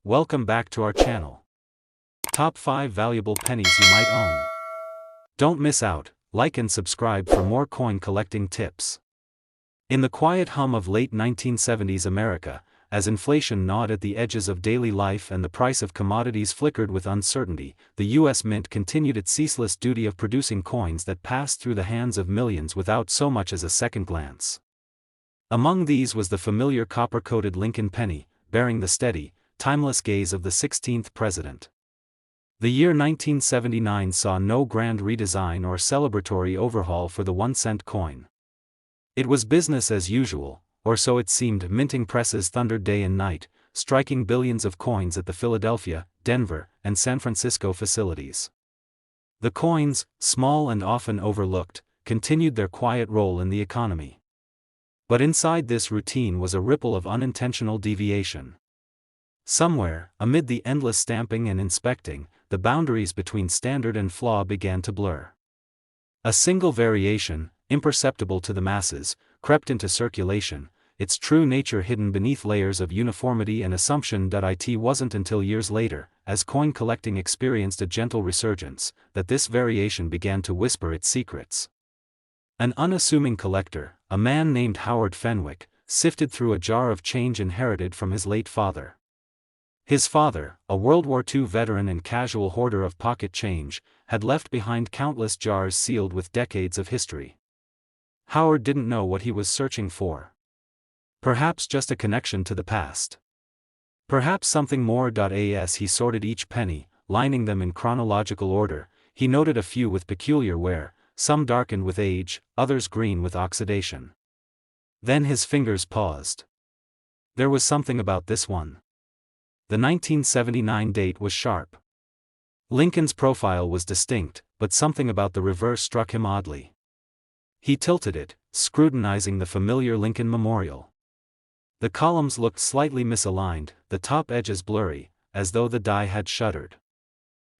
welcome back to our channel. Top 5 Valuable Pennies You Might Own. Don't miss out, like and subscribe for more coin collecting tips. In the quiet hum of late 1970s America, as inflation gnawed at the edges of daily life and the price of commodities flickered with uncertainty, the U.S. Mint continued its ceaseless duty of producing coins that passed through the hands of millions without so much as a second glance. Among these was the familiar copper-coated Lincoln penny, bearing the steady, timeless gaze of the 16th president. The year 1979 saw no grand redesign or celebratory overhaul for the 1-cent coin. It was business as usual, or so it seemed. Minting presses thundered day and night, striking billions of coins at the Philadelphia, Denver, and San Francisco facilities. The coins, small and often overlooked, continued their quiet role in the economy. But inside this routine was a ripple of unintentional deviation. Somewhere, amid the endless stamping and inspecting, the boundaries between standard and flaw began to blur. A single variation, imperceptible to the masses, crept into circulation, its true nature hidden beneath layers of uniformity and assumption. It wasn't until years later, as coin collecting experienced a gentle resurgence, that this variation began to whisper its secrets. An unassuming collector, a man named Howard Fenwick, sifted through a jar of change inherited from his late father. His father, a World War II veteran and casual hoarder of pocket change, had left behind countless jars sealed with decades of history. Howard didn't know what he was searching for. Perhaps just a connection to the past. Perhaps something more. As he sorted each penny, lining them in chronological order, he noted a few with peculiar wear, some darkened with age, others green with oxidation. Then his fingers paused. There was something about this one. The 1979 date was sharp. Lincoln's profile was distinct, but something about the reverse struck him oddly. He tilted it, scrutinizing the familiar Lincoln Memorial. The columns looked slightly misaligned, the top edges blurry, as though the die had shuddered.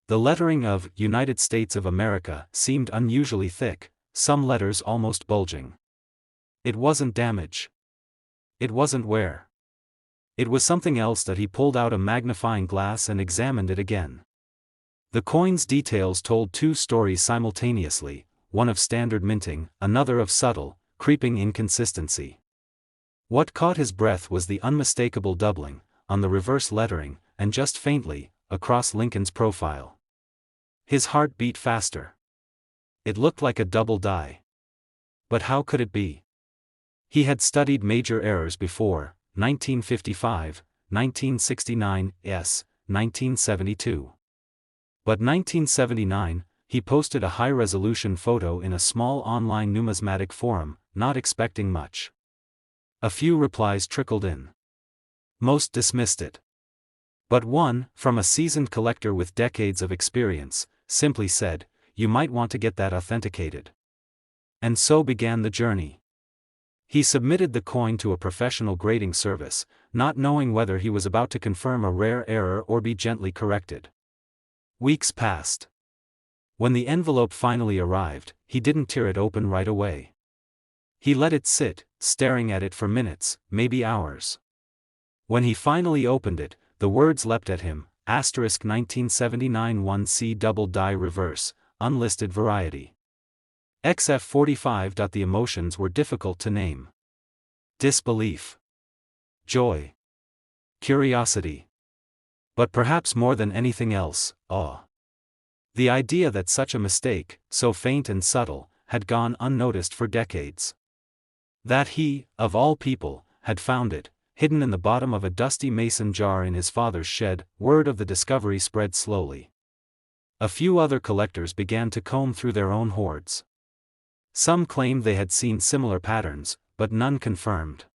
The lettering of United States of America seemed unusually thick, some letters almost bulging. It wasn't damage. It wasn't wear. It was something else. He pulled out a magnifying glass and examined it again. The coin's details told two stories simultaneously, one of standard minting, another of subtle, creeping inconsistency. What caught his breath was the unmistakable doubling, on the reverse lettering, and just faintly, across Lincoln's profile. His heart beat faster. It looked like a double die. But how could it be? He had studied major errors before: 1955, 1969, 1972. But 1979, he posted a high-resolution photo in a small online numismatic forum, not expecting much. A few replies trickled in. Most dismissed it. But one, from a seasoned collector with decades of experience, simply said, "You might want to get that authenticated." And so began the journey. He submitted the coin to a professional grading service, not knowing whether he was about to confirm a rare error or be gently corrected. Weeks passed. When the envelope finally arrived, he didn't tear it open right away. He let it sit, staring at it for minutes, maybe hours. When he finally opened it, the words leapt at him: *1979 1C double die reverse, unlisted variety. XF45. The emotions were difficult to name. Disbelief. Joy. Curiosity. But perhaps more than anything else, awe. The idea that such a mistake, so faint and subtle, had gone unnoticed for decades. That he, of all people, had found it, hidden in the bottom of a dusty mason jar in his father's shed. Word of the discovery spread slowly. A few other collectors began to comb through their own hoards. Some claimed they had seen similar patterns, but none confirmed.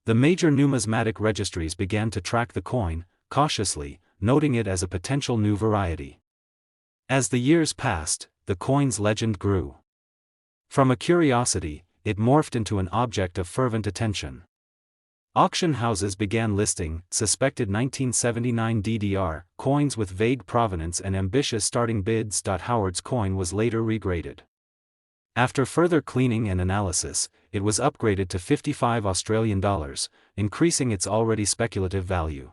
The major numismatic registries began to track the coin, cautiously, noting it as a potential new variety. As the years passed, the coin's legend grew. From a curiosity, it morphed into an object of fervent attention. Auction houses began listing suspected 1979 DDR coins with vague provenance and ambitious starting bids. Howard's coin was later regraded. After further cleaning and analysis, it was upgraded to $55 Australian, increasing its already speculative value.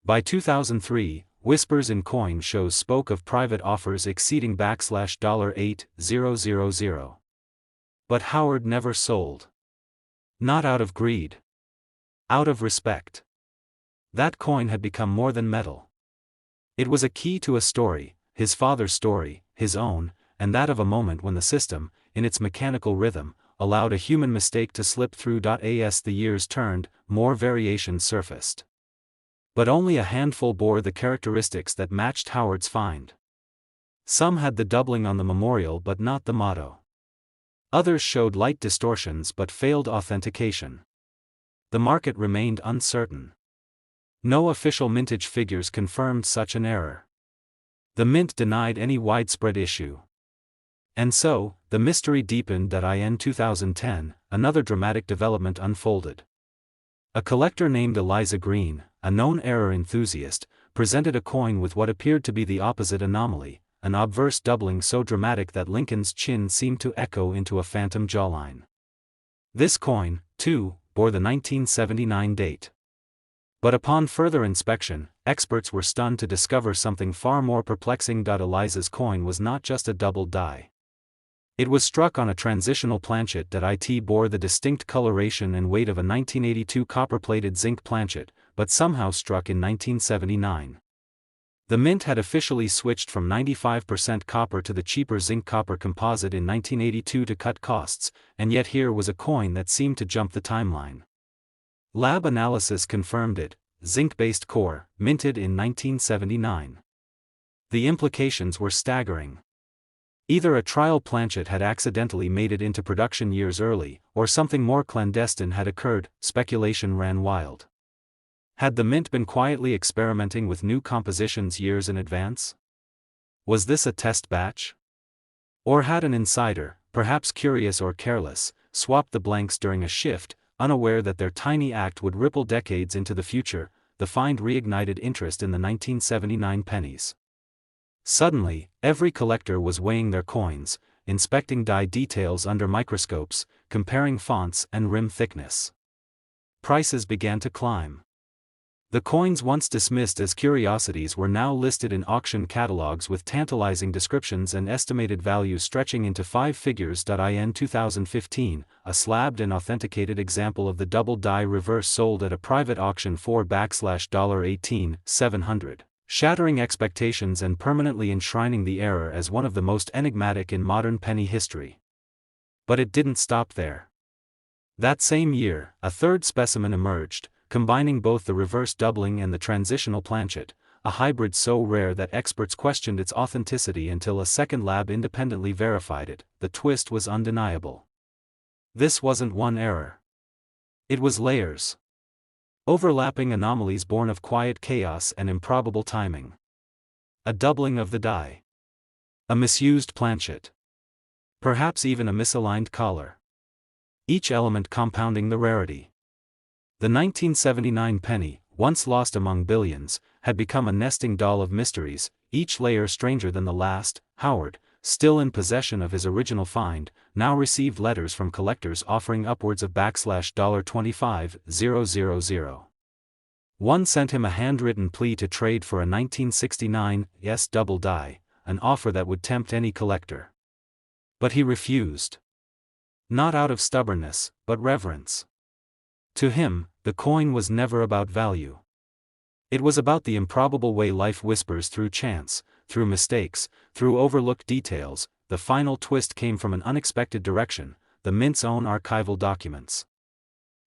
By 2003, whispers in coin shows spoke of private offers exceeding $8,000. But Howard never sold. Not out of greed. Out of respect. That coin had become more than metal. It was a key to a story, his father's story, his own, and that of a moment when the system, in its mechanical rhythm, allowed a human mistake to slip through. As the years turned, more variations surfaced. But only a handful bore the characteristics that matched Howard's find. Some had the doubling on the memorial but not the motto. Others showed light distortions but failed authentication. The market remained uncertain. No official mintage figures confirmed such an error. The mint denied any widespread issue. And so, the mystery deepened. In 2010, another dramatic development unfolded. A collector named Eliza Green, a known error enthusiast, presented a coin with what appeared to be the opposite anomaly, an obverse doubling so dramatic that Lincoln's chin seemed to echo into a phantom jawline. This coin, too, bore the 1979 date. But upon further inspection, experts were stunned to discover something far more perplexing. Eliza's coin was not just a doubled die. It was struck on a transitional planchet that bore the distinct coloration and weight of a 1982 copper-plated zinc planchet, but somehow struck in 1979. The mint had officially switched from 95% copper to the cheaper zinc copper composite in 1982 to cut costs, and yet here was a coin that seemed to jump the timeline. Lab analysis confirmed it: zinc-based core, minted in 1979. The implications were staggering. Either a trial planchet had accidentally made it into production years early, or something more clandestine had occurred. Speculation ran wild. Had the mint been quietly experimenting with new compositions years in advance? Was this a test batch? Or had an insider, perhaps curious or careless, swapped the blanks during a shift, unaware that their tiny act would ripple decades into the future? The find reignited interest in the 1979 pennies. Suddenly, every collector was weighing their coins, inspecting die details under microscopes, comparing fonts and rim thickness. Prices began to climb. The coins once dismissed as curiosities were now listed in auction catalogs with tantalizing descriptions and estimated values stretching into five figures. In 2015, a slabbed and authenticated example of the double die reverse sold at a private auction for $18,700. Shattering expectations and permanently enshrining the error as one of the most enigmatic in modern penny history. But it didn't stop there. That same year, a third specimen emerged, combining both the reverse doubling and the transitional planchet, a hybrid so rare that experts questioned its authenticity until a second lab independently verified it. The twist was undeniable. This wasn't one error. It was layers. Overlapping anomalies born of quiet chaos and improbable timing. A doubling of the die. A misused planchet. Perhaps even a misaligned collar. Each element compounding the rarity. The 1979 penny, once lost among billions, had become a nesting doll of mysteries, each layer stranger than the last. Howard, still in possession of his original find, now received letters from collectors offering upwards of $25,000. One sent him a handwritten plea to trade for a 1969 double die, an offer that would tempt any collector. But he refused. Not out of stubbornness, but reverence. To him, the coin was never about value. It was about the improbable way life whispers through chance, through mistakes, through overlooked details. The final twist came from an unexpected direction: the mint's own archival documents.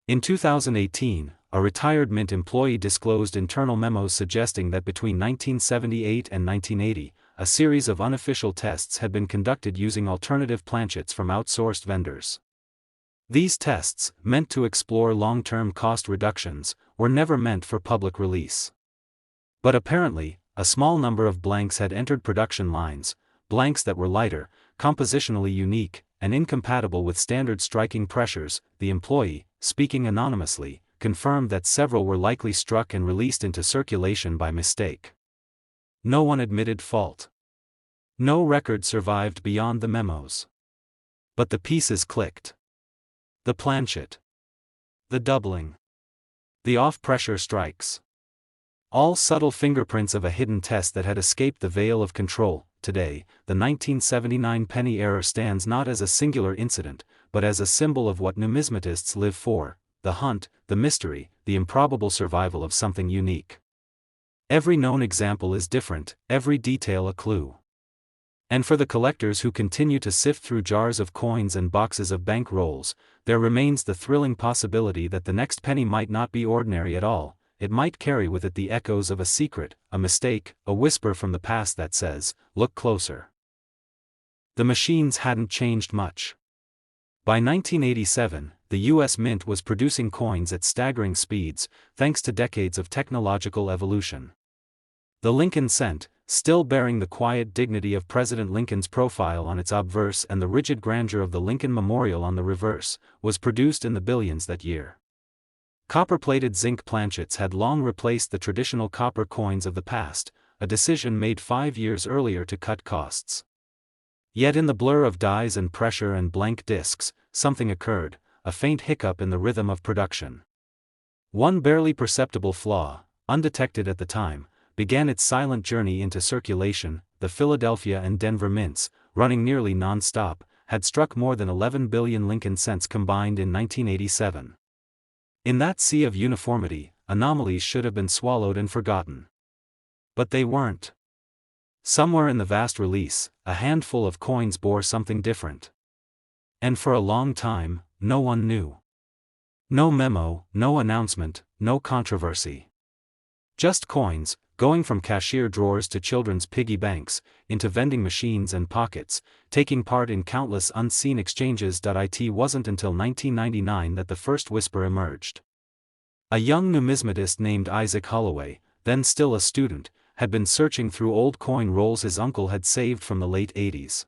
In 2018, a retired mint employee disclosed internal memos suggesting that between 1978 and 1980, a series of unofficial tests had been conducted using alternative planchets from outsourced vendors. These tests, meant to explore long-term cost reductions, were never meant for public release. But apparently, a small number of blanks had entered production lines, blanks that were lighter, compositionally unique, and incompatible with standard striking pressures. The employee, speaking anonymously, confirmed that several were likely struck and released into circulation by mistake. No one admitted fault. No record survived beyond the memos. But the pieces clicked. The planchet. The doubling. The off-pressure strikes. All subtle fingerprints of a hidden test that had escaped the veil of control. Today, the 1979 penny error stands not as a singular incident, but as a symbol of what numismatists live for: the hunt, the mystery, the improbable survival of something unique. Every known example is different, every detail a clue. And for the collectors who continue to sift through jars of coins and boxes of bank rolls, there remains the thrilling possibility that the next penny might not be ordinary at all. It might carry with it the echoes of a secret, a mistake, a whisper from the past that says, "Look closer." The machines hadn't changed much. By 1987, the U.S. Mint was producing coins at staggering speeds, thanks to decades of technological evolution. The Lincoln cent, still bearing the quiet dignity of President Lincoln's profile on its obverse and the rigid grandeur of the Lincoln Memorial on the reverse, was produced in the billions that year. Copper-plated zinc planchets had long replaced the traditional copper coins of the past, a decision made 5 years earlier to cut costs. Yet in the blur of dyes and pressure and blank discs, something occurred, a faint hiccup in the rhythm of production. One barely perceptible flaw, undetected at the time, began its silent journey into circulation. The Philadelphia and Denver mints, running nearly non-stop, had struck more than 11 billion Lincoln cents combined in 1987. In that sea of uniformity, anomalies should have been swallowed and forgotten. But they weren't. Somewhere in the vast release, a handful of coins bore something different. And for a long time, no one knew. No memo, no announcement, no controversy. Just coins, going from cashier drawers to children's piggy banks, into vending machines and pockets, taking part in countless unseen exchanges. It wasn't until 1999 that the first whisper emerged. A young numismatist named Isaac Holloway, then still a student, had been searching through old coin rolls his uncle had saved from the late 80s.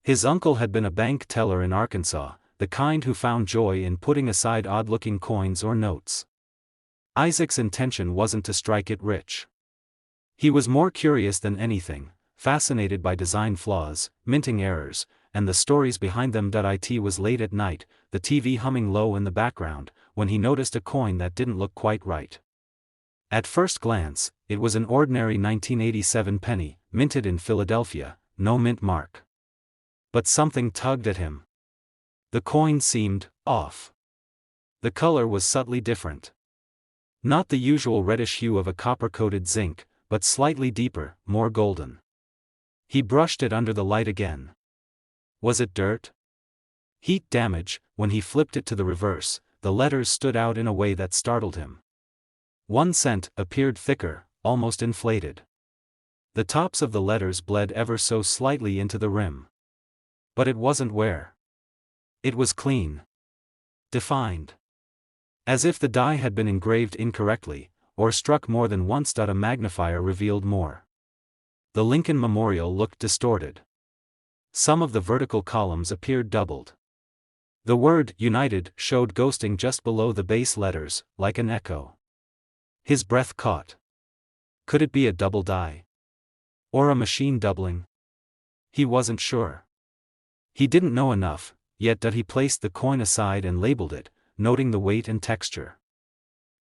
His uncle had been a bank teller in Arkansas, the kind who found joy in putting aside odd-looking coins or notes. Isaac's intention wasn't to strike it rich. He was more curious than anything, fascinated by design flaws, minting errors, and the stories behind them. It was late at night, the TV humming low in the background, when he noticed a coin that didn't look quite right. At first glance, it was an ordinary 1987 penny, minted in Philadelphia, no mint mark. But something tugged at him. The coin seemed off. The color was subtly different. Not the usual reddish hue of a copper-coated zinc, but slightly deeper, more golden. He brushed it under the light again. Was it dirt? Heat damage? When he flipped it to the reverse, the letters stood out in a way that startled him. 1 cent appeared thicker, almost inflated. The tops of the letters bled ever so slightly into the rim. But it wasn't wear. It was clean. Defined. As if the die had been engraved incorrectly, or struck more than once. A magnifier revealed more. The Lincoln Memorial looked distorted. Some of the vertical columns appeared doubled. The word "United" showed ghosting just below the base letters, like an echo. His breath caught. Could it be a double die? Or a machine doubling? He wasn't sure. He didn't know enough, yet he placed the coin aside and labeled it, noting the weight and texture.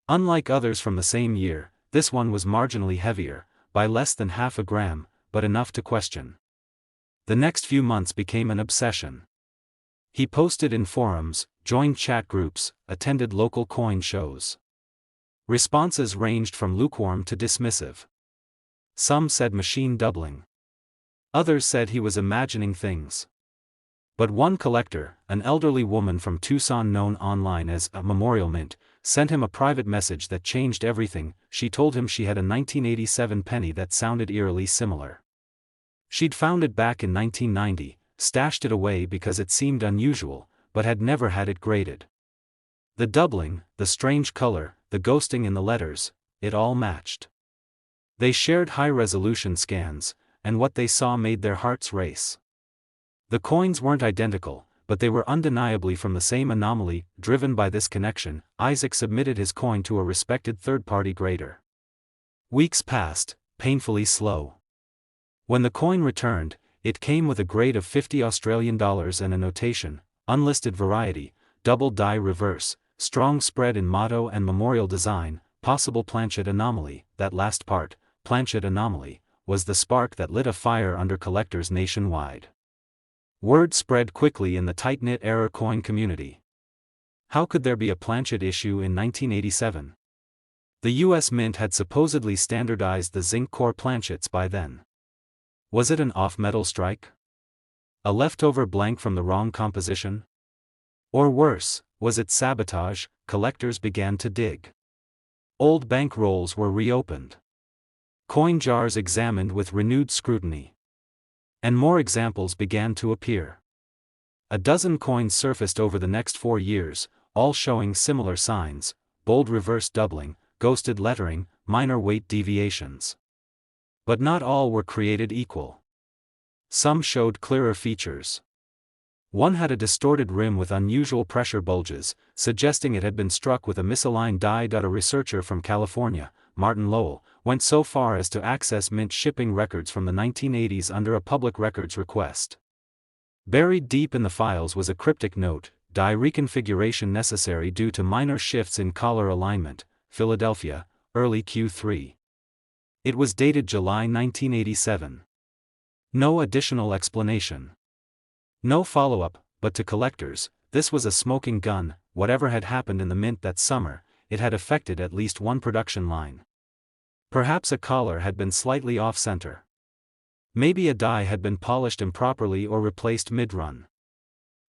Unlike others from the same year, this one was marginally heavier, by less than half a gram, but enough to question. The next few months became an obsession. He posted in forums, joined chat groups, attended local coin shows. Responses ranged from lukewarm to dismissive. Some said machine doubling. Others said he was imagining things. But one collector, an elderly woman from Tucson known online as a Memorial Mint, sent him a private message that changed everything. She told him she had a 1987 penny that sounded eerily similar. She'd found it back in 1990, stashed it away because it seemed unusual, but had never had it graded. The doubling, the strange color, the ghosting in the letters, it all matched. They shared high-resolution scans, and what they saw made their hearts race. The coins weren't identical, but they were undeniably from the same anomaly. Driven by this connection, Isaac submitted his coin to a respected third-party grader. Weeks passed, painfully slow. When the coin returned, it came with a grade of $50 and a notation, unlisted variety, double die reverse, strong spread in motto and memorial design, possible planchet anomaly. That last part, planchet anomaly, was the spark that lit a fire under collectors nationwide. Word spread quickly in the tight-knit error coin community. How could there be a planchet issue in 1987? The U.S. Mint had supposedly standardized the zinc core planchets by then. Was it an off-metal strike? A leftover blank from the wrong composition? Or worse, was it sabotage? Collectors began to dig. Old bank rolls were reopened. Coin jars examined with renewed scrutiny. And more examples began to appear. A dozen coins surfaced over the next 4 years, all showing similar signs: bold reverse doubling, ghosted lettering, minor weight deviations. But not all were created equal. Some showed clearer features. One had a distorted rim with unusual pressure bulges, suggesting it had been struck with a misaligned die. A researcher from California, Martin Lowell, went so far as to access Mint shipping records from the 1980s under a public records request. Buried deep in the files was a cryptic note: die reconfiguration necessary due to minor shifts in collar alignment, Philadelphia, early Q3. It was dated July 1987. No additional explanation. No follow-up, but to collectors, this was a smoking gun. Whatever had happened in the Mint that summer, it had affected at least one production line. Perhaps a collar had been slightly off-center. Maybe a die had been polished improperly or replaced mid-run.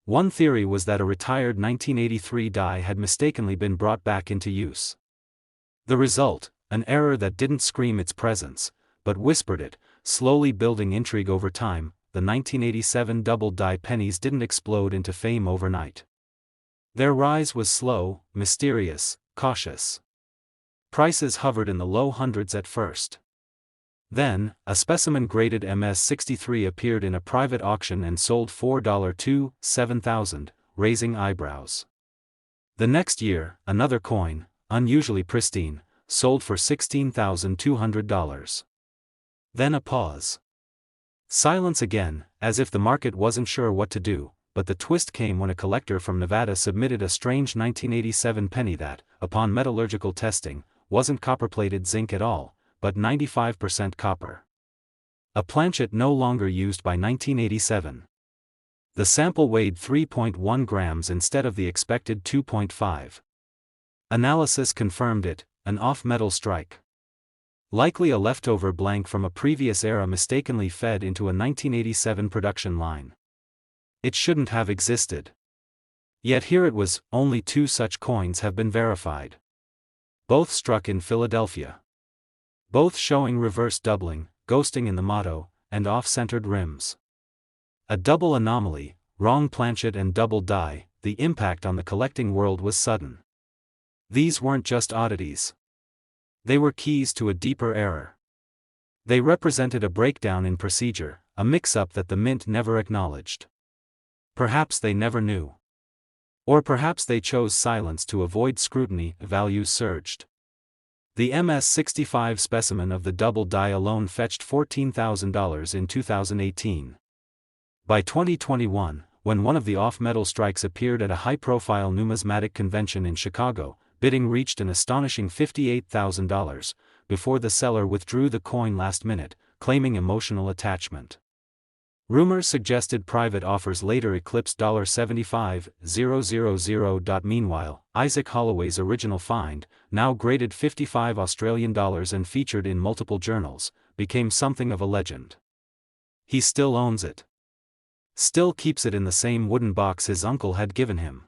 One theory was that a retired 1983 die had mistakenly been brought back into use. The result, an error that didn't scream its presence, but whispered it, slowly building intrigue over time. The 1987 double die pennies didn't explode into fame overnight. Their rise was slow, mysterious, cautious. Prices hovered in the low hundreds at first. Then, a specimen graded MS-63 appeared in a private auction and sold $4,207,000, raising eyebrows. The next year, another coin, unusually pristine, sold for $16,200. Then a pause. Silence again, as if the market wasn't sure what to do, but the twist came when a collector from Nevada submitted a strange 1987 penny that, upon metallurgical testing, wasn't copper-plated zinc at all, but 95% copper. A planchet no longer used by 1987. The sample weighed 3.1 grams instead of the expected 2.5. Analysis confirmed it, an off-metal strike. Likely a leftover blank from a previous era mistakenly fed into a 1987 production line. It shouldn't have existed. Yet here it was. Only 2 such coins have been verified. Both struck in Philadelphia. Both showing reverse doubling, ghosting in the motto, and off-centered rims. A double anomaly, wrong planchet and double die. The impact on the collecting world was sudden. These weren't just oddities. They were keys to a deeper error. They represented a breakdown in procedure, a mix-up that the Mint never acknowledged. Perhaps they never knew. Or perhaps they chose silence to avoid scrutiny. Values surged. The MS-65 specimen of the double die alone fetched $14,000 in 2018. By 2021, when one of the off-metal strikes appeared at a high-profile numismatic convention in Chicago, bidding reached an astonishing $58,000, before the seller withdrew the coin last minute, claiming emotional attachment. Rumors suggested private offers later eclipsed $75,000. Meanwhile, Isaac Holloway's original find, now graded $55 and featured in multiple journals, became something of a legend. He still owns it. Still keeps it in the same wooden box his uncle had given him.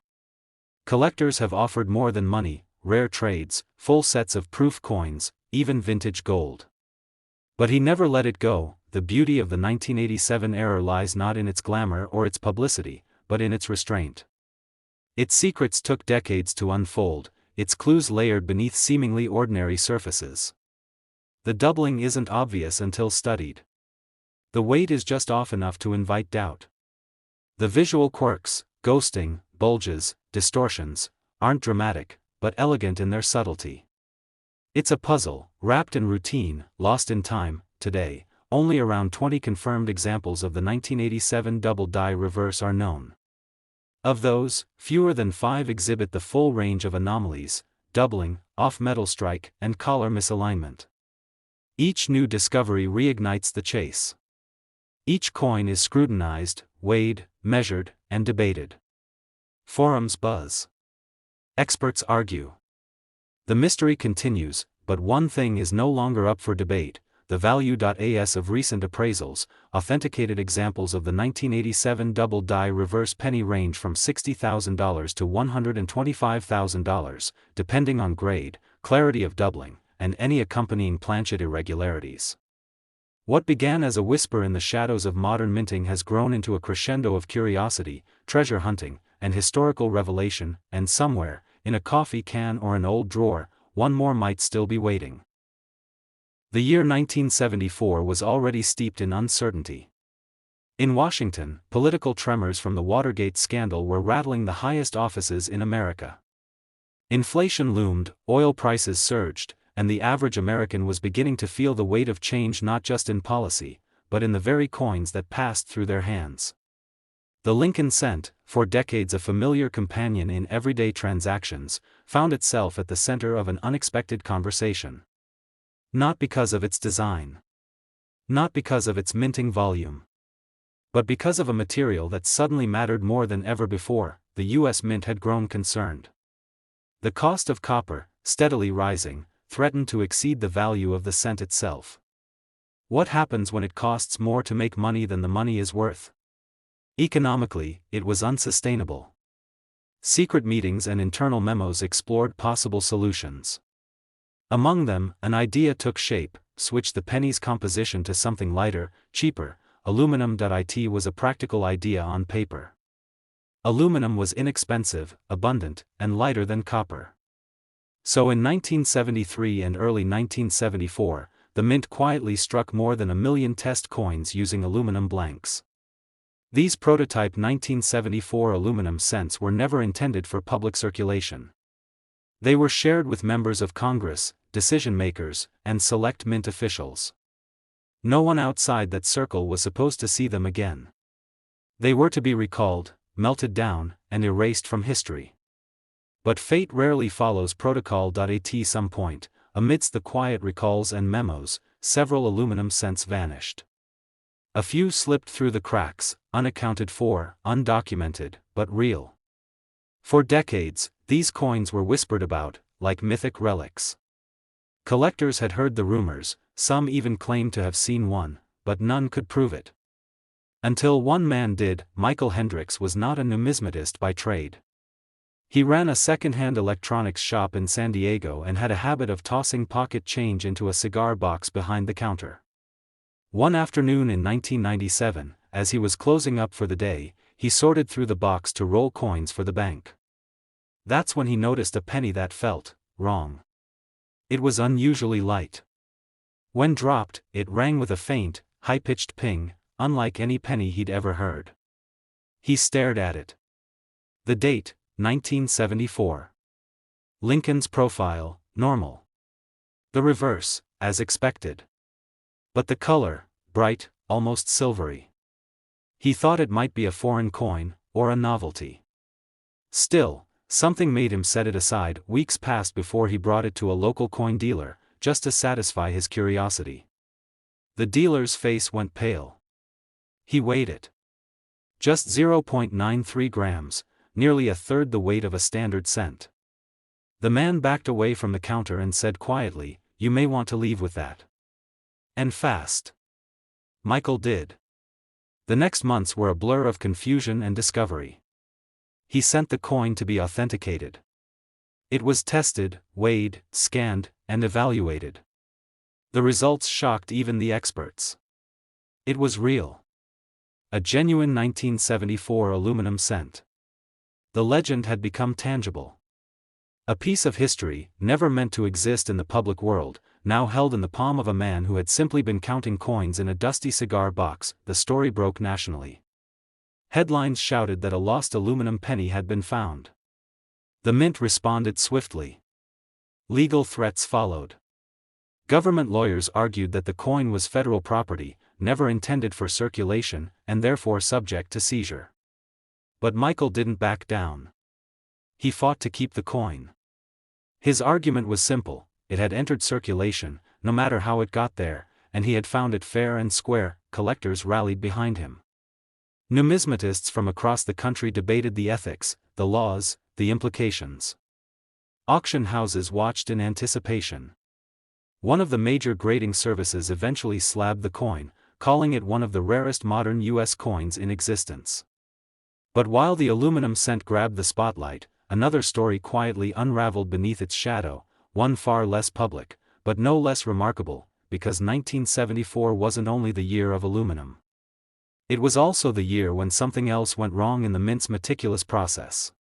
Collectors have offered more than money: rare trades, full sets of proof coins, even vintage gold. But he never let it go. The beauty of the 1987 error lies not in its glamour or its publicity, but in its restraint. Its secrets took decades to unfold, its clues layered beneath seemingly ordinary surfaces. The doubling isn't obvious until studied. The weight is just off enough to invite doubt. The visual quirks, ghosting, bulges, distortions, aren't dramatic, but elegant in their subtlety. It's a puzzle, wrapped in routine, lost in time. Today, only around 20 confirmed examples of the 1987 double die reverse are known. Of those, fewer than 5 exhibit the full range of anomalies, doubling, off-metal strike, and collar misalignment. Each new discovery reignites the chase. Each coin is scrutinized, weighed, measured, and debated. Forums buzz. Experts argue. The mystery continues, but one thing is no longer up for debate: the value.as of recent appraisals. Authenticated examples of the 1987 double-die reverse penny range from $60,000 to $125,000, depending on grade, clarity of doubling, and any accompanying planchet irregularities. What began as a whisper in the shadows of modern minting has grown into a crescendo of curiosity, treasure hunting, and historical revelation, and somewhere, in a coffee can or an old drawer, one more might still be waiting. The year 1974 was already steeped in uncertainty. In Washington, political tremors from the Watergate scandal were rattling the highest offices in America. Inflation loomed, oil prices surged, and the average American was beginning to feel the weight of change not just in policy, but in the very coins that passed through their hands. The Lincoln cent, for decades a familiar companion in everyday transactions, found itself at the center of an unexpected conversation. Not because of its design. Not because of its minting volume. But because of a material that suddenly mattered more than ever before. The U.S. Mint had grown concerned. The cost of copper, steadily rising, threatened to exceed the value of the cent itself. What happens when it costs more to make money than the money is worth? Economically, it was unsustainable. Secret meetings and internal memos explored possible solutions. Among them, an idea took shape: switch the penny's composition to something lighter, cheaper. Aluminum.it was a practical idea on paper. Aluminum was inexpensive, abundant, and lighter than copper. So in 1973 and early 1974, the Mint quietly struck more than 1 million test coins using aluminum blanks. These prototype 1974 aluminum cents were never intended for public circulation. They were shared with members of Congress, decision-makers, and select Mint officials. No one outside that circle was supposed to see them again. They were to be recalled, melted down, and erased from history. But fate rarely follows protocol.at. Some point, amidst the quiet recalls and memos, several aluminum cents vanished. A few slipped through the cracks, unaccounted for, undocumented, but real. For decades, these coins were whispered about, like mythic relics. Collectors had heard the rumors, some even claimed to have seen one, but none could prove it. Until one man did. Michael Hendricks was not a numismatist by trade. He ran a second-hand electronics shop in San Diego and had a habit of tossing pocket change into a cigar box behind the counter. One afternoon in 1997, as he was closing up for the day, he sorted through the box to roll coins for the bank. That's when he noticed a penny that felt wrong. It was unusually light. When dropped, it rang with a faint, high-pitched ping, unlike any penny he'd ever heard. He stared at it. The date, 1974. Lincoln's profile, normal. The reverse, as expected. But the color, bright, almost silvery. He thought it might be a foreign coin, or a novelty. Still, something made him set it aside. Weeks passed before he brought it to a local coin dealer, just to satisfy his curiosity. The dealer's face went pale. He weighed it. Just 0.93 grams, nearly a third the weight of a standard cent. The man backed away from the counter and said quietly, "You may want to leave with that. And fast." Michael did. The next months were a blur of confusion and discovery. He sent the coin to be authenticated. It was tested, weighed, scanned, and evaluated. The results shocked even the experts. It was real. A genuine 1974 aluminum cent. The legend had become tangible. A piece of history, never meant to exist in the public world, now held in the palm of a man who had simply been counting coins in a dusty cigar box. The story broke nationally. Headlines shouted that a lost aluminum penny had been found. The Mint responded swiftly. Legal threats followed. Government lawyers argued that the coin was federal property, never intended for circulation, and therefore subject to seizure. But Michael didn't back down. He fought to keep the coin. His argument was simple: it had entered circulation, no matter how it got there, and he had found it fair and square. Collectors rallied behind him. Numismatists from across the country debated the ethics, the laws, the implications. Auction houses watched in anticipation. One of the major grading services eventually slabbed the coin, calling it one of the rarest modern U.S. coins in existence. But while the aluminum cent grabbed the spotlight, another story quietly unraveled beneath its shadow, one far less public, but no less remarkable, because 1974 wasn't only the year of aluminum. It was also the year when something else went wrong in the mint's meticulous process.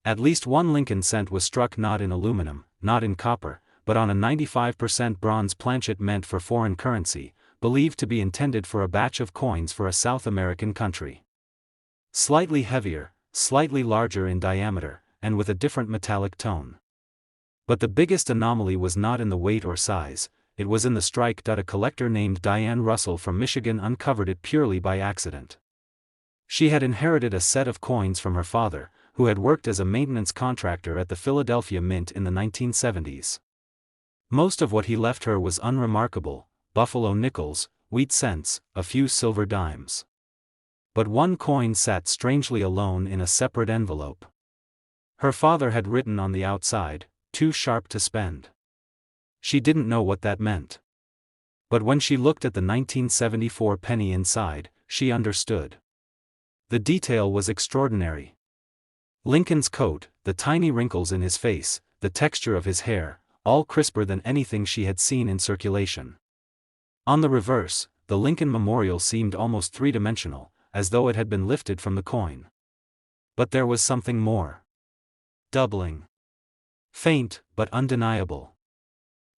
At least one Lincoln cent was struck not in aluminum, not in copper, but on a 95% bronze planchet meant for foreign currency, believed to be intended for a batch of coins for a South American country. Slightly heavier, slightly larger in diameter, and with a different metallic tone. But the biggest anomaly was not in the weight or size, it was in the strike. A collector named Diane Russell from Michigan uncovered it purely by accident. She had inherited a set of coins from her father, who had worked as a maintenance contractor at the Philadelphia Mint in the 1970s. Most of what he left her was unremarkable: buffalo nickels, wheat cents, a few silver dimes. But one coin sat strangely alone in a separate envelope. Her father had written on the outside, "Too sharp to spend." She didn't know what that meant. But when she looked at the 1974 penny inside, she understood. The detail was extraordinary. Lincoln's coat, the tiny wrinkles in his face, the texture of his hair, all crisper than anything she had seen in circulation. On the reverse, the Lincoln memorial seemed almost three-dimensional, as though it had been lifted from the coin. But there was something more. Doubling. Faint, but undeniable.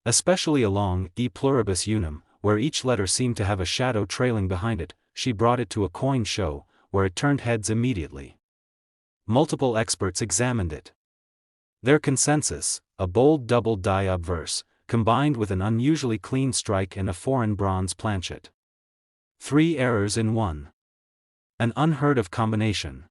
Especially along E pluribus unum, where each letter seemed to have a shadow trailing behind it. She brought it to a coin show, where it turned heads immediately. Multiple experts examined it. Their consensus: a bold double die obverse, combined with an unusually clean strike and a foreign bronze planchet. 3 errors in one. An unheard-of combination.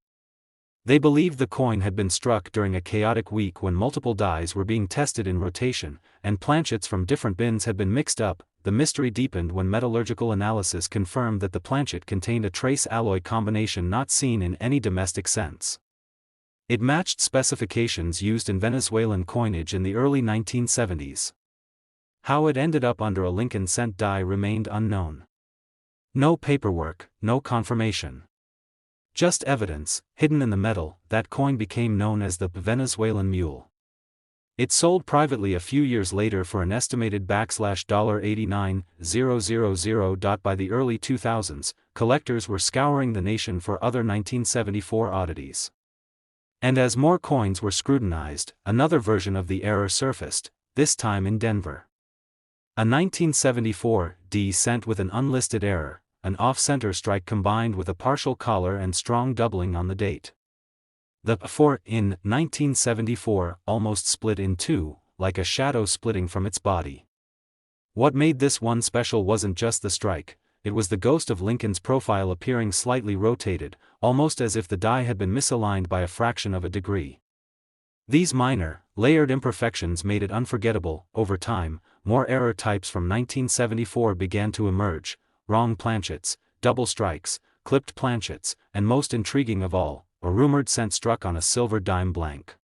They believed the coin had been struck during a chaotic week when multiple dies were being tested in rotation, and planchets from different bins had been mixed up. The mystery deepened when metallurgical analysis confirmed that the planchet contained a trace alloy combination not seen in any domestic sense. It matched specifications used in Venezuelan coinage in the early 1970s. How it ended up under a Lincoln cent die remained unknown. No paperwork, no confirmation. Just evidence, hidden in the metal. That coin became known as the Venezuelan mule. It sold privately a few years later for an estimated $89,000. By the early 2000s, collectors were scouring the nation for other 1974 oddities. And as more coins were scrutinized, another version of the error surfaced, this time in Denver. A 1974 D cent with an unlisted error, an off-center strike combined with a partial collar and strong doubling on the date. The 4 in 1974 almost split in two, like a shadow splitting from its body. What made this one special wasn't just the strike, it was the ghost of Lincoln's profile appearing slightly rotated, almost as if the die had been misaligned by a fraction of a degree. These minor, layered imperfections made it unforgettable. Over time, more error types from 1974 began to emerge: wrong planchets, double strikes, clipped planchets, and most intriguing of all, a rumored cent struck on a silver dime blank.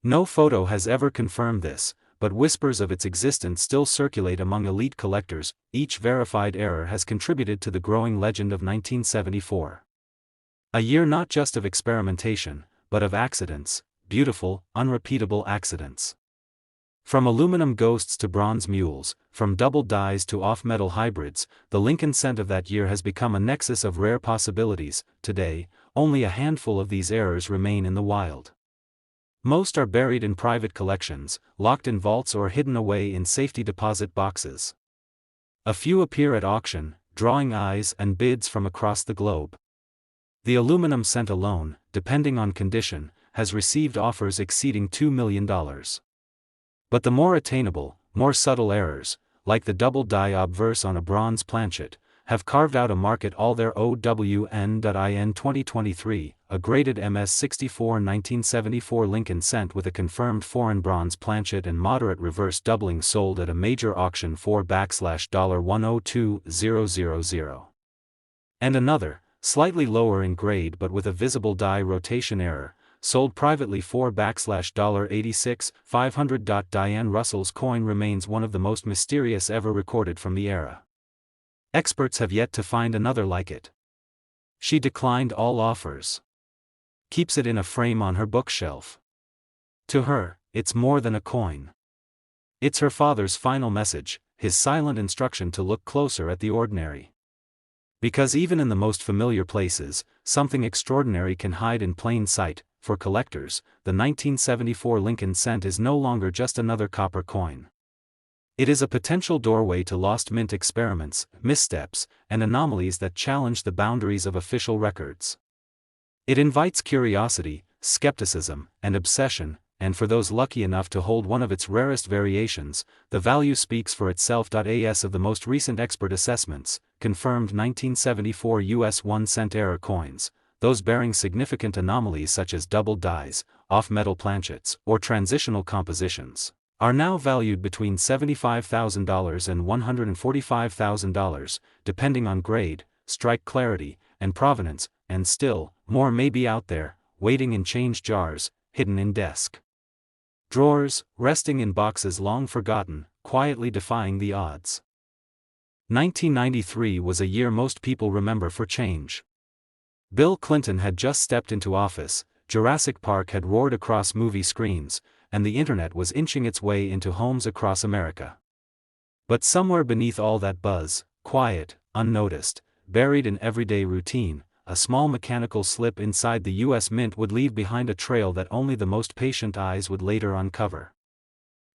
No photo has ever confirmed this, but whispers of its existence still circulate among elite collectors. Each verified error has contributed to the growing legend of 1974. A year not just of experimentation, but of accidents, beautiful, unrepeatable accidents. From aluminum ghosts to bronze mules, from double dies to off-metal hybrids, the Lincoln cent of that year has become a nexus of rare possibilities. Today, only a handful of these errors remain in the wild. Most are buried in private collections, locked in vaults or hidden away in safety deposit boxes. A few appear at auction, drawing eyes and bids from across the globe. The aluminum cent alone, depending on condition, has received offers exceeding $2 million. But the more attainable, more subtle errors, like the double die obverse on a bronze planchet, have carved out a market all their own. In 2023, a graded MS-64 1974 Lincoln cent with a confirmed foreign bronze planchet and moderate reverse doubling sold at a major auction for $102,000. And another, slightly lower in grade but with a visible die rotation error, sold privately for $86,500. Diane Russell's coin remains one of the most mysterious ever recorded from the era. Experts have yet to find another like it. She declined all offers. Keeps it in a frame on her bookshelf. To her, it's more than a coin. It's her father's final message, his silent instruction to look closer at the ordinary. Because even in the most familiar places, something extraordinary can hide in plain sight. For collectors, the 1974 Lincoln cent is no longer just another copper coin. It is a potential doorway to lost mint experiments, missteps, and anomalies that challenge the boundaries of official records. It invites curiosity, skepticism, and obsession, and for those lucky enough to hold one of its rarest variations, the value speaks for itself. As of the most recent expert assessments, confirmed 1974 US 1 cent error coins, those bearing significant anomalies such as double dies, off-metal planchets, or transitional compositions, are now valued between $75,000 and $145,000, depending on grade, strike clarity, and provenance, and still, more may be out there, waiting in change jars, hidden in desk drawers, resting in boxes long forgotten, quietly defying the odds. 1993 was a year most people remember for change. Bill Clinton had just stepped into office, Jurassic Park had roared across movie screens, and the internet was inching its way into homes across America. But somewhere beneath all that buzz, quiet, unnoticed, buried in everyday routine, a small mechanical slip inside the US Mint would leave behind a trail that only the most patient eyes would later uncover.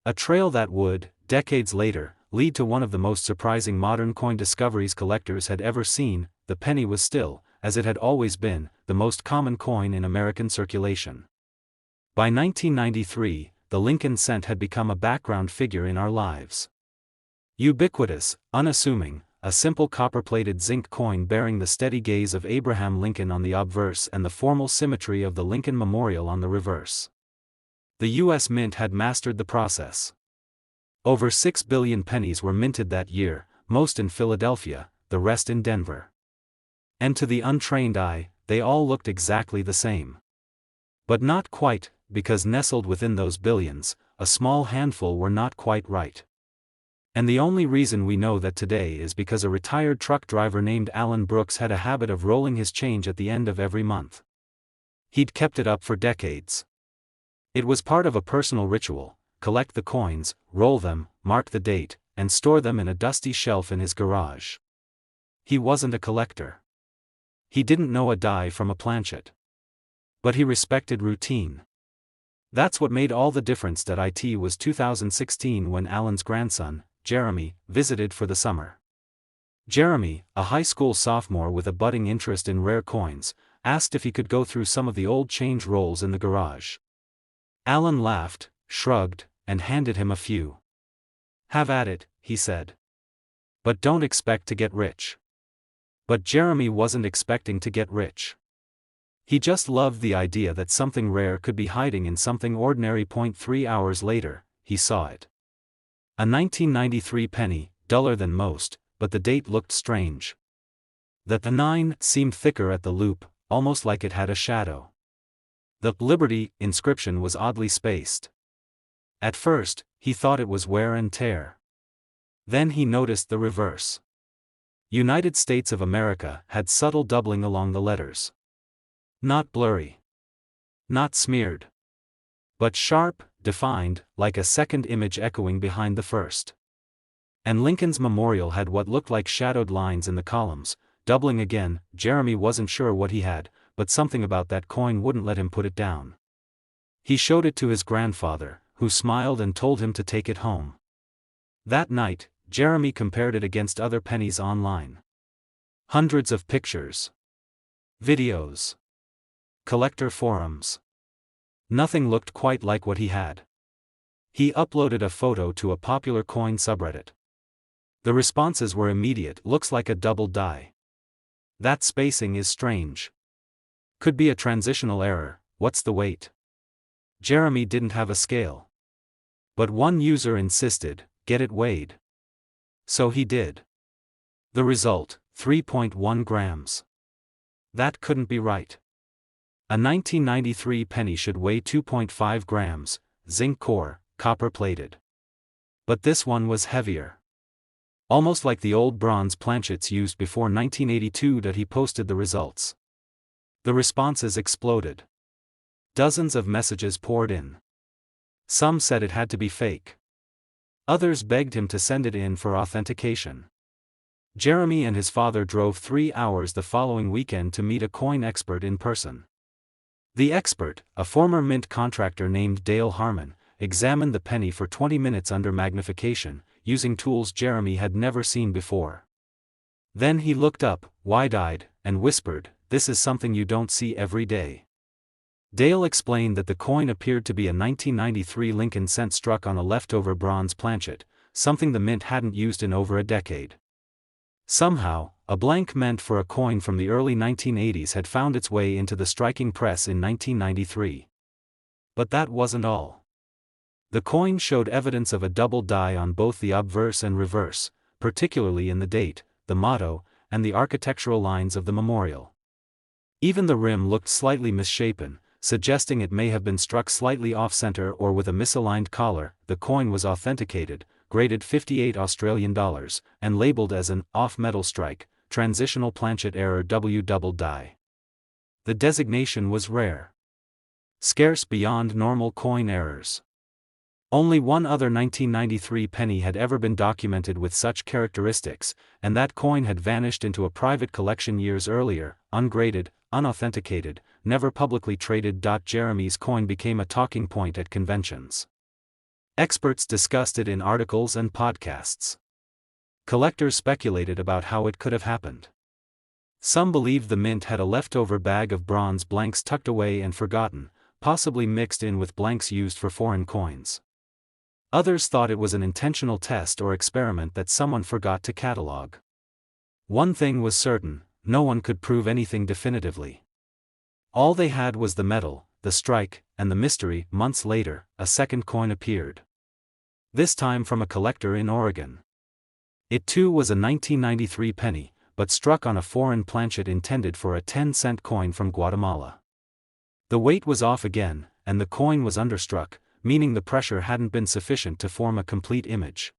A trail that would, decades later, lead to one of the most surprising modern coin discoveries collectors had ever seen. The penny was still, as it had always been, the most common coin in American circulation. By 1993, the Lincoln cent had become a background figure in our lives. Ubiquitous, unassuming, a simple copper-plated zinc coin bearing the steady gaze of Abraham Lincoln on the obverse and the formal symmetry of the Lincoln Memorial on the reverse. The U.S. Mint had mastered the process. Over 6 billion pennies were minted that year, most in Philadelphia, the rest in Denver. And to the untrained eye, they all looked exactly the same. But not quite, because nestled within those billions, a small handful were not quite right. And the only reason we know that today is because a retired truck driver named Alan Brooks had a habit of rolling his change at the end of every month. He'd kept it up for decades. It was part of a personal ritual: collect the coins, roll them, mark the date, and store them in a dusty shelf in his garage. He wasn't a collector. He didn't know a die from a planchet. But he respected routine. That's what made all the difference. It was 2016 when Alan's grandson, Jeremy, visited for the summer. Jeremy, a high school sophomore with a budding interest in rare coins, asked if he could go through some of the old change rolls in the garage. Alan laughed, shrugged, and handed him a few. "Have at it," he said. "But don't expect to get rich." But Jeremy wasn't expecting to get rich. He just loved the idea that something rare could be hiding in something ordinary. 3 hours later, he saw it. A 1993 penny, duller than most, but the date looked strange. The 9 seemed thicker at the loop, almost like it had a shadow. The Liberty inscription was oddly spaced. At first, he thought it was wear and tear. Then he noticed the reverse. United States of America had subtle doubling along the letters. Not blurry. Not smeared. But sharp, defined, like a second image echoing behind the first. And Lincoln's Memorial had what looked like shadowed lines in the columns, doubling again. Jeremy wasn't sure what he had, but something about that coin wouldn't let him put it down. He showed it to his grandfather, who smiled and told him to take it home. That night, Jeremy compared it against other pennies online. Hundreds of pictures. Videos. Collector forums. Nothing looked quite like what he had. He uploaded a photo to a popular coin subreddit. The responses were immediate. Looks like a double die. That spacing is strange. Could be a transitional error. What's the weight? Jeremy didn't have a scale. But one user insisted, get it weighed. So he did. The result, 3.1 grams. That couldn't be right. A 1993 penny should weigh 2.5 grams, zinc core, copper plated. But this one was heavier. Almost like the old bronze planchets used before 1982 that he posted the results. The responses exploded. Dozens of messages poured in. Some said it had to be fake. Others begged him to send it in for authentication. Jeremy and his father drove 3 hours the following weekend to meet a coin expert in person. The expert, a former mint contractor named Dale Harmon, examined the penny for 20 minutes under magnification, using tools Jeremy had never seen before. Then he looked up, wide-eyed, and whispered, "This is something you don't see every day." Dale explained that the coin appeared to be a 1993 Lincoln cent struck on a leftover bronze planchet, something the mint hadn't used in over a decade. Somehow, a blank meant for a coin from the early 1980s had found its way into the striking press in 1993. But that wasn't all. The coin showed evidence of a double die on both the obverse and reverse, particularly in the date, the motto, and the architectural lines of the memorial. Even the rim looked slightly misshapen, suggesting it may have been struck slightly off-center or with a misaligned collar. The coin was authenticated, graded $58 and labeled as an off-metal strike, transitional planchet error W double die. The designation was rare. Scarce beyond normal coin errors. Only one other 1993 penny had ever been documented with such characteristics, and that coin had vanished into a private collection years earlier, ungraded, unauthenticated, never publicly traded. Jeremy's coin became a talking point at conventions. Experts discussed it in articles and podcasts. Collectors speculated about how it could have happened. Some believed the mint had a leftover bag of bronze blanks tucked away and forgotten, possibly mixed in with blanks used for foreign coins. Others thought it was an intentional test or experiment that someone forgot to catalog. One thing was certain, no one could prove anything definitively. All they had was the metal, the strike, and the mystery. Months later, a second coin appeared. This time from a collector in Oregon. It too was a 1993 penny, but struck on a foreign planchet intended for a 10-cent coin from Guatemala. The weight was off again, and the coin was understruck, meaning the pressure hadn't been sufficient to form a complete image.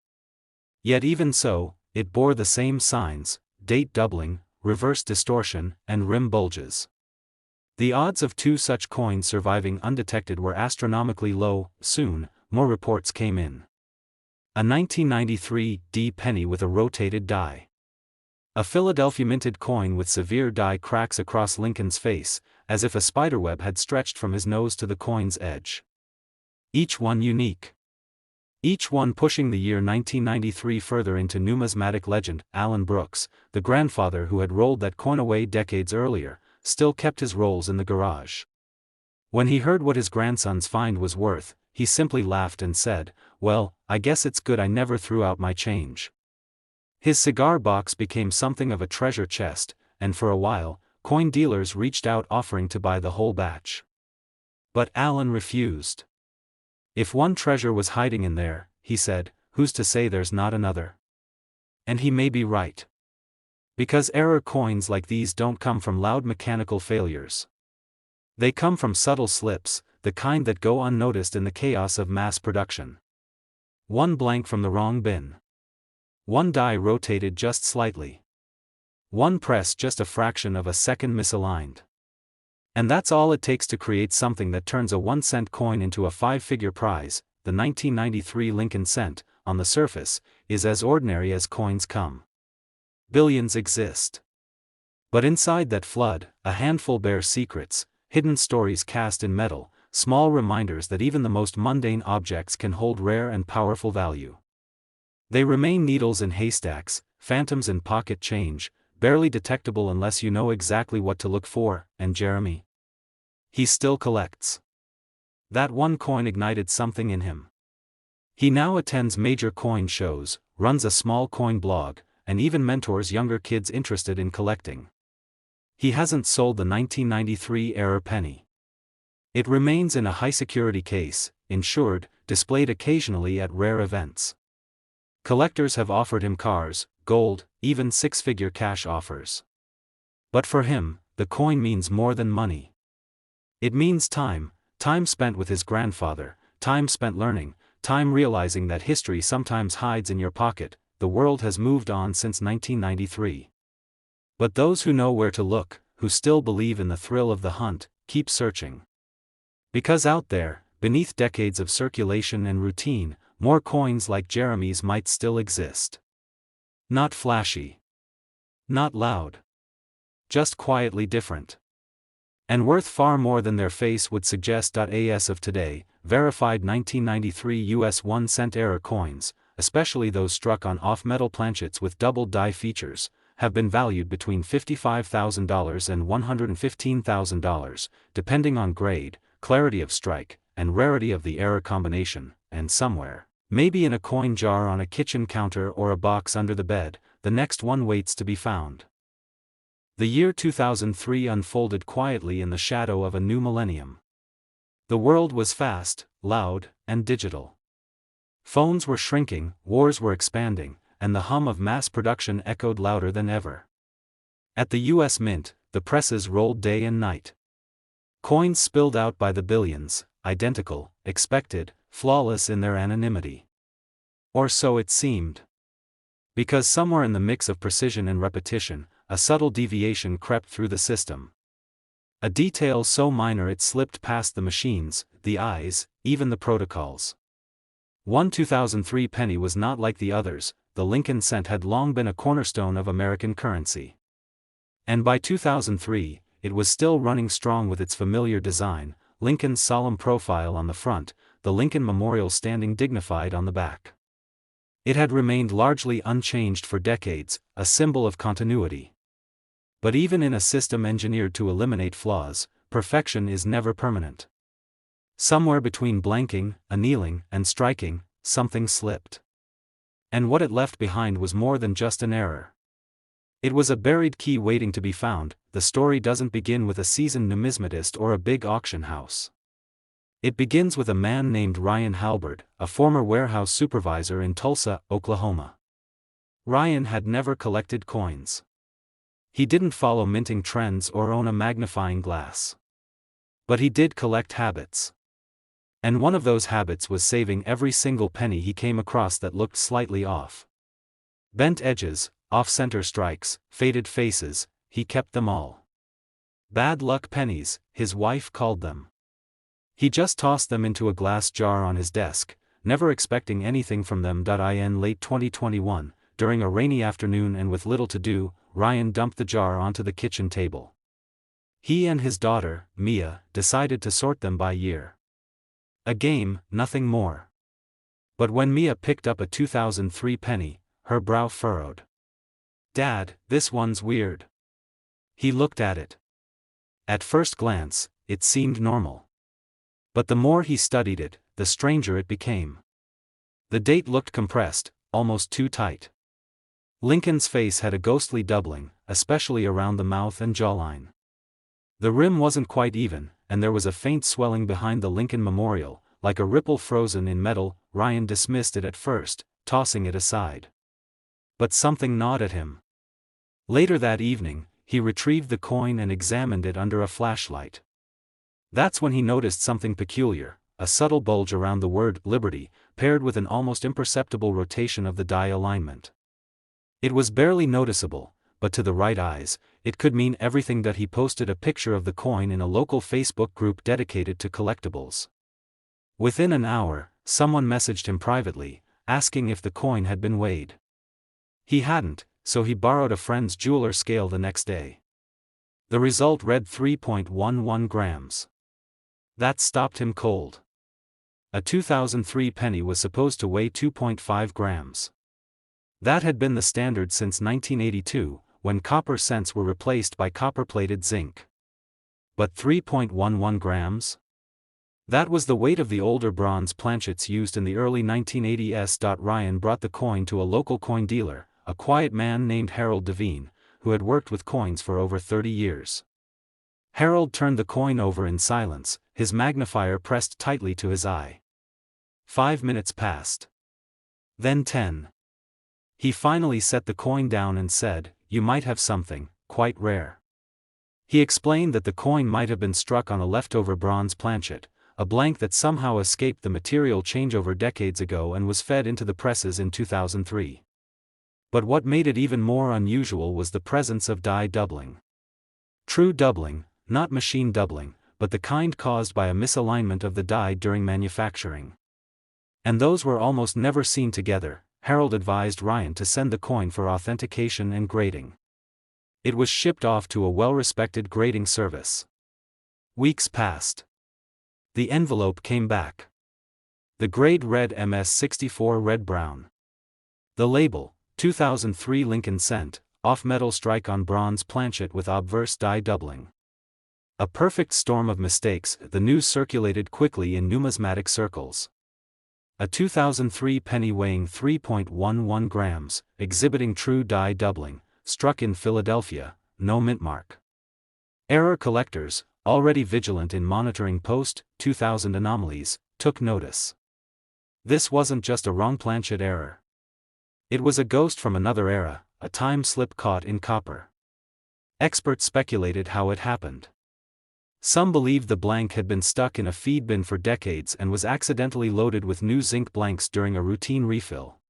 Yet even so, it bore the same signs: date doubling, reverse distortion, and rim bulges. The odds of two such coins surviving undetected were astronomically low. Soon, more reports came in. A 1993 D penny with a rotated die. A Philadelphia minted coin with severe die cracks across Lincoln's face, as if a spiderweb had stretched from his nose to the coin's edge. Each one unique. Each one pushing the year 1993 further into numismatic legend. Alan Brooks, the grandfather who had rolled that coin away decades earlier, still kept his rolls in the garage. When he heard what his grandson's find was worth, he simply laughed and said, "Well, I guess it's good I never threw out my change." His cigar box became something of a treasure chest, and for a while, coin dealers reached out offering to buy the whole batch. But Alan refused. If one treasure was hiding in there, he said, who's to say there's not another? And he may be right. Because error coins like these don't come from loud mechanical failures. They come from subtle slips, the kind that go unnoticed in the chaos of mass production. One blank from the wrong bin. One die rotated just slightly. One press just a fraction of a second misaligned. And that's all it takes to create something that turns a 1-cent coin into a 5-figure prize. The 1993 Lincoln cent, on the surface, is as ordinary as coins come. Billions exist. But inside that flood, a handful bear secrets, hidden stories cast in metal, small reminders that even the most mundane objects can hold rare and powerful value. They remain needles in haystacks, phantoms in pocket change, barely detectable unless you know exactly what to look for. And Jeremy? He still collects. That one coin ignited something in him. He now attends major coin shows, runs a small coin blog, and even mentors younger kids interested in collecting. He hasn't sold the 1993 era penny. It remains in a high-security case, insured, displayed occasionally at rare events. Collectors have offered him cars, gold, even six-figure cash offers. But for him, the coin means more than money. It means time spent with his grandfather, time spent learning, time realizing that history sometimes hides in your pocket. The world has moved on since 1993. But those who know where to look, who still believe in the thrill of the hunt, keep searching. Because out there, beneath decades of circulation and routine, more coins like Jeremy's might still exist. Not flashy. Not loud. Just quietly different. And worth far more than their face would suggest. As of today, verified 1993 US 1-cent era coins, especially those struck on off-metal planchets with double die features, have been valued between $55,000 and $115,000, depending on grade, clarity of strike, and rarity of the era combination, and somewhere, maybe in a coin jar on a kitchen counter or a box under the bed, the next one waits to be found. The year 2003 unfolded quietly in the shadow of a new millennium. The world was fast, loud, and digital. Phones were shrinking, wars were expanding, and the hum of mass production echoed louder than ever. At the US Mint, the presses rolled day and night. Coins spilled out by the billions, identical, expected, flawless in their anonymity. Or so it seemed. Because somewhere in the mix of precision and repetition, a subtle deviation crept through the system. A detail so minor it slipped past the machines, the eyes, even the protocols. One 2003 penny was not like the others. The Lincoln cent had long been a cornerstone of American currency. And by 2003, it was still running strong with its familiar design, Lincoln's solemn profile on the front, the Lincoln Memorial standing dignified on the back. It had remained largely unchanged for decades, a symbol of continuity. But even in a system engineered to eliminate flaws, perfection is never permanent. Somewhere between blanking, annealing, and striking, something slipped. And what it left behind was more than just an error. It was a buried key waiting to be found. The story doesn't begin with a seasoned numismatist or a big auction house. It begins with a man named Ryan Halberd, a former warehouse supervisor in Tulsa, Oklahoma. Ryan had never collected coins. He didn't follow minting trends or own a magnifying glass. But he did collect habits. And one of those habits was saving every single penny he came across that looked slightly off. Bent edges, off-center strikes, faded faces, he kept them all. Bad luck pennies, his wife called them. He just tossed them into a glass jar on his desk, never expecting anything from them. In late 2021, during a rainy afternoon and with little to do, Ryan dumped the jar onto the kitchen table. He and his daughter, Mia, decided to sort them by year. A game, nothing more. But when Mia picked up a 2003 penny, her brow furrowed. "Dad, this one's weird." He looked at it. At first glance, it seemed normal. But the more he studied it, the stranger it became. The date looked compressed, almost too tight. Lincoln's face had a ghostly doubling, especially around the mouth and jawline. The rim wasn't quite even, and there was a faint swelling behind the Lincoln Memorial, like a ripple frozen in metal. Ryan dismissed it at first, tossing it aside. But something gnawed at him. Later that evening, he retrieved the coin and examined it under a flashlight. That's when he noticed something peculiar, a subtle bulge around the word Liberty, paired with an almost imperceptible rotation of the die alignment. It was barely noticeable, but to the right eyes, it could mean everything. He posted a picture of the coin in a local Facebook group dedicated to collectibles. Within an hour, someone messaged him privately, asking if the coin had been weighed. He hadn't, so he borrowed a friend's jeweler scale the next day. The result read 3.11 grams. That stopped him cold. A 2003 penny was supposed to weigh 2.5 grams. That had been the standard since 1982, when copper cents were replaced by copper-plated zinc. But 3.11 grams? That was the weight of the older bronze planchets used in the early 1980s. Ryan brought the coin to a local coin dealer, a quiet man named Harold Devine, who had worked with coins for over 30 years. Harold turned the coin over in silence, his magnifier pressed tightly to his eye. 5 minutes passed. Then 10. He finally set the coin down and said, "You might have something quite rare." He explained that the coin might have been struck on a leftover bronze planchet, a blank that somehow escaped the material changeover decades ago and was fed into the presses in 2003. But what made it even more unusual was the presence of die doubling. True doubling, not machine doubling, but the kind caused by a misalignment of the die during manufacturing. And those were almost never seen together. Harold advised Ryan to send the coin for authentication and grading. It was shipped off to a well-respected grading service. Weeks passed. The envelope came back. The grade read MS64 red-brown. The label, 2003 Lincoln Cent, off-metal strike on bronze planchet with obverse die doubling. A perfect storm of mistakes. The news circulated quickly in numismatic circles. A 2003 penny weighing 3.11 grams, exhibiting true die doubling, struck in Philadelphia, no mint mark. Error collectors, already vigilant in monitoring post-2000 anomalies, took notice. This wasn't just a wrong planchet error. It was a ghost from another era, a time slip caught in copper. Experts speculated how it happened. Some believed the blank had been stuck in a feed bin for decades and was accidentally loaded with new zinc blanks during a routine refill.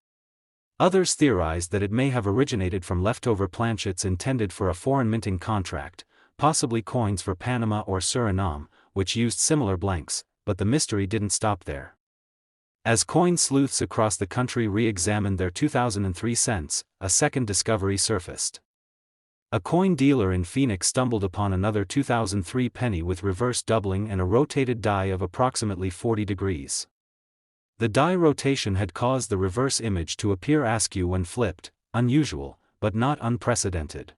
Others theorized that it may have originated from leftover planchets intended for a foreign minting contract, possibly coins for Panama or Suriname, which used similar blanks, but the mystery didn't stop there. As coin sleuths across the country re-examined their 2003 cents, a second discovery surfaced. A coin dealer in Phoenix stumbled upon another 2003 penny with reverse doubling and a rotated die of approximately 40 degrees. The die rotation had caused the reverse image to appear askew when flipped, unusual, but not unprecedented.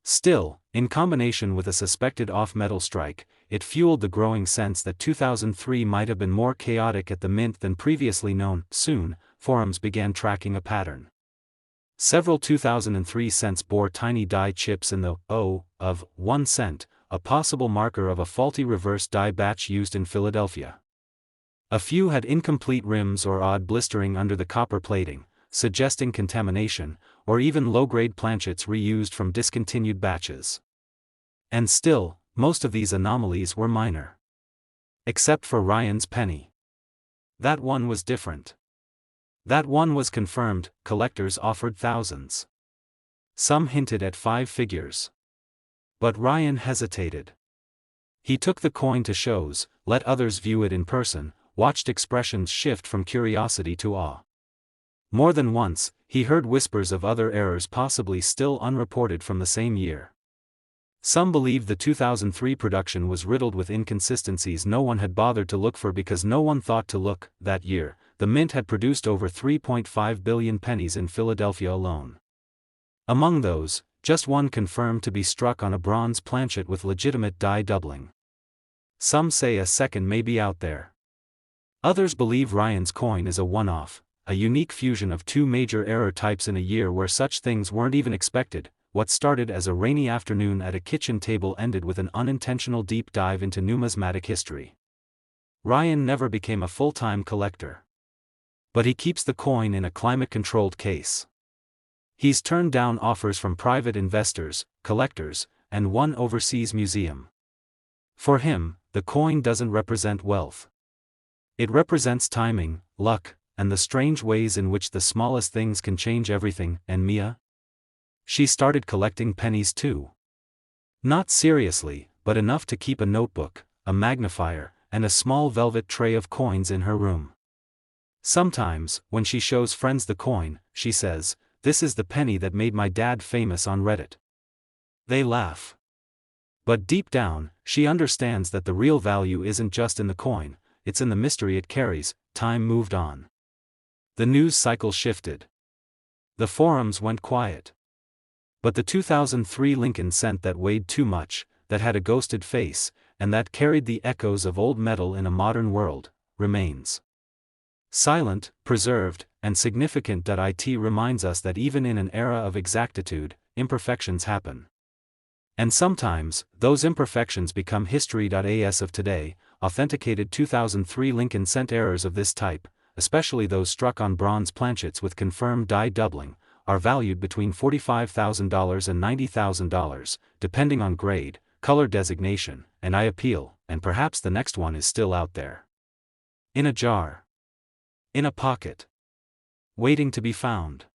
Still, in combination with a suspected off-metal strike, it fueled the growing sense that 2003 might have been more chaotic at the mint than previously known. Soon, forums began tracking a pattern. Several 2003 cents bore tiny die chips in the O of 1 cent, a possible marker of a faulty reverse die batch used in Philadelphia. A few had incomplete rims or odd blistering under the copper plating, suggesting contamination, or even low-grade planchets reused from discontinued batches. And still, most of these anomalies were minor. Except for Ryan's penny. That one was different. That one was confirmed. Collectors offered thousands. Some hinted at 5 figures. But Ryan hesitated. He took the coin to shows, let others view it in person, watched expressions shift from curiosity to awe. More than once, he heard whispers of other errors possibly still unreported from the same year. Some believed the 2003 production was riddled with inconsistencies no one had bothered to look for because no one thought to look. That year, the mint had produced over 3.5 billion pennies in Philadelphia alone. Among those, just one confirmed to be struck on a bronze planchet with legitimate die doubling. Some say a second may be out there. Others believe Ryan's coin is a one-off, a unique fusion of 2 major error types in a year where such things weren't even expected. What started as a rainy afternoon at a kitchen table ended with an unintentional deep dive into numismatic history. Ryan never became a full-time collector. But he keeps the coin in a climate-controlled case. He's turned down offers from private investors, collectors, and one overseas museum. For him, the coin doesn't represent wealth. It represents timing, luck, and the strange ways in which the smallest things can change everything. And Mia? She started collecting pennies too. Not seriously, but enough to keep a notebook, a magnifier, and a small velvet tray of coins in her room. Sometimes, when she shows friends the coin, she says, "This is the penny that made my dad famous on Reddit." They laugh. But deep down, she understands that the real value isn't just in the coin, it's in the mystery it carries. Time moved on. The news cycle shifted. The forums went quiet. But the 2003 Lincoln Cent that weighed too much, that had a ghosted face, and that carried the echoes of old metal in a modern world, remains silent, preserved, and significant. It reminds us that even in an era of exactitude, imperfections happen. And sometimes, those imperfections become history. As of today, authenticated 2003 Lincoln cent errors of this type, especially those struck on bronze planchets with confirmed die doubling, are valued between $45,000 and $90,000, depending on grade, color designation, and eye appeal, and perhaps the next one is still out there. In a jar. In a pocket. Waiting to be found.